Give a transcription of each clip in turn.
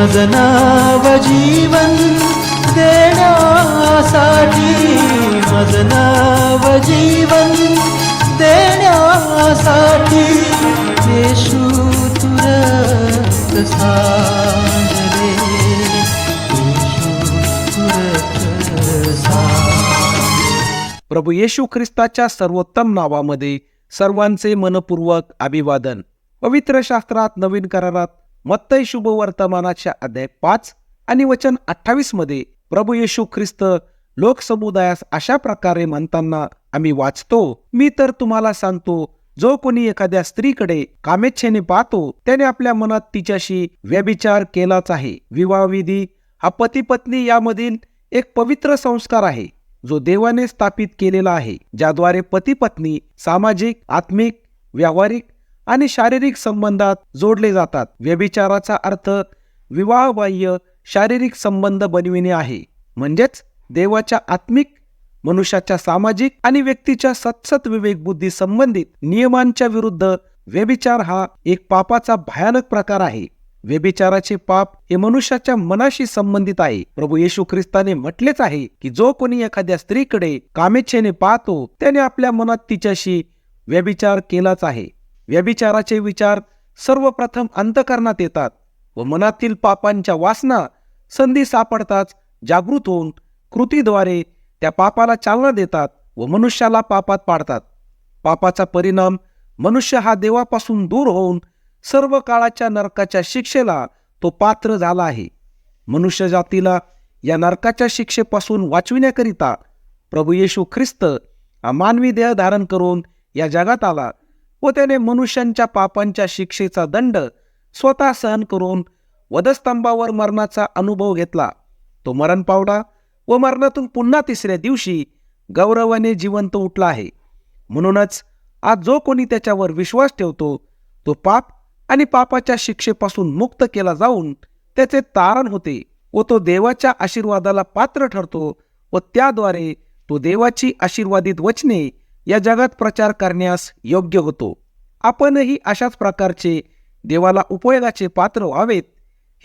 मज नाव जीवन देण्यासाठी, मज नाव जीवन देण्यासाठी, येशू तू रक्त सांडले, येशू तू रक्त सांडले. प्रभू येशू ख्रिस्ताच्या सर्वोत्तम नावामध्ये सर्वांचे मनपूर्वक अभिवादन. पवित्र शास्त्रात नवीन करारात मत्तई शुभ वर्तमानाच्या अध्याय 5 आणि वचन 28 मध्ये प्रभू येशू ख्रिस्त लोकसमुदायास अशा प्रकारे म्हणताना आम्ही वाचतो, मी तर तुम्हाला सांगतो, जो कोणी एखाद्या स्त्रीकडे कामेच्छेने पाहतो त्याने आपल्या मनात तिच्याशी व्यभिचार केलाच आहे. विवाहविधी हा पती पत्नी यामधील एक पवित्र संस्कार आहे जो देवाने स्थापित केलेला आहे, ज्याद्वारे पती पत्नी सामाजिक, आत्मिक, व्यावहारिक आणि शारीरिक संबंधात जोडले जातात. व्यभिचाराचा अर्थ विवाहबाह्य शारीरिक संबंध बनविणे आहे, म्हणजेच देवाच्या आत्मिक, मनुष्याच्या सामाजिक आणि व्यक्तीच्या सतसत विवेक बुद्धी संबंधित नियमांच्या विरुद्ध व्यभिचार हा एक पापाचा भयानक प्रकार आहे. व्यभिचाराचे पाप हे मनुष्याच्या मनाशी संबंधित आहे. प्रभू येशू ख्रिस्ताने म्हटलेच आहे की जो कोणी एखाद्या स्त्रीकडे कामेच्छेने पाहतो त्याने आपल्या मनात तिच्याशी व्यभिचार केलाच आहे. व्यभिचाराचे विचार सर्वप्रथम अंतःकरणात येतात व मनातील पापांच्या वासना संधी सापडताच जागृत होऊन कृतीद्वारे त्या पापाला चालना देतात व मनुष्याला पापात पाडतात. पापाचा परिणाम मनुष्य हा देवापासून दूर होऊन सर्व काळाच्या नरकाच्या शिक्षेला तो पात्र झाला आहे. मनुष्य जातीला या नरकाच्या शिक्षेपासून वाचविण्याकरिता प्रभू येशू ख्रिस्त हा मानवी देह धारण करून या जगात आला व त्याने मनुष्यांच्या पापांच्या शिक्षेचा दंड स्वतः सहन करून वधस्तंभावर मरणाचा अनुभव घेतला. तो मरण पावला व मरणातून पुन्हा तिसऱ्या दिवशी गौरवाने जिवंत उठला आहे. म्हणूनच आज जो कोणी त्याच्यावर विश्वास ठेवतो तो पाप आणि पापाच्या शिक्षेपासून मुक्त केला जाऊन त्याचे तारण होते व तो देवाच्या आशीर्वादाला पात्र ठरतो व त्याद्वारे तो देवाची आशीर्वादित वचने या जगात प्रचार करण्यास योग्य होतो. आपणही अशाच प्रकारचे देवाला उपयोगाचे पात्र व्हावेत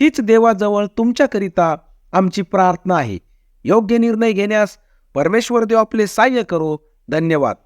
हीच देवाजवळ तुमच्याकरिता आमची प्रार्थना आहे. योग्य निर्णय घेण्यास परमेश्वर देव आपले सहाय्य करो. धन्यवाद.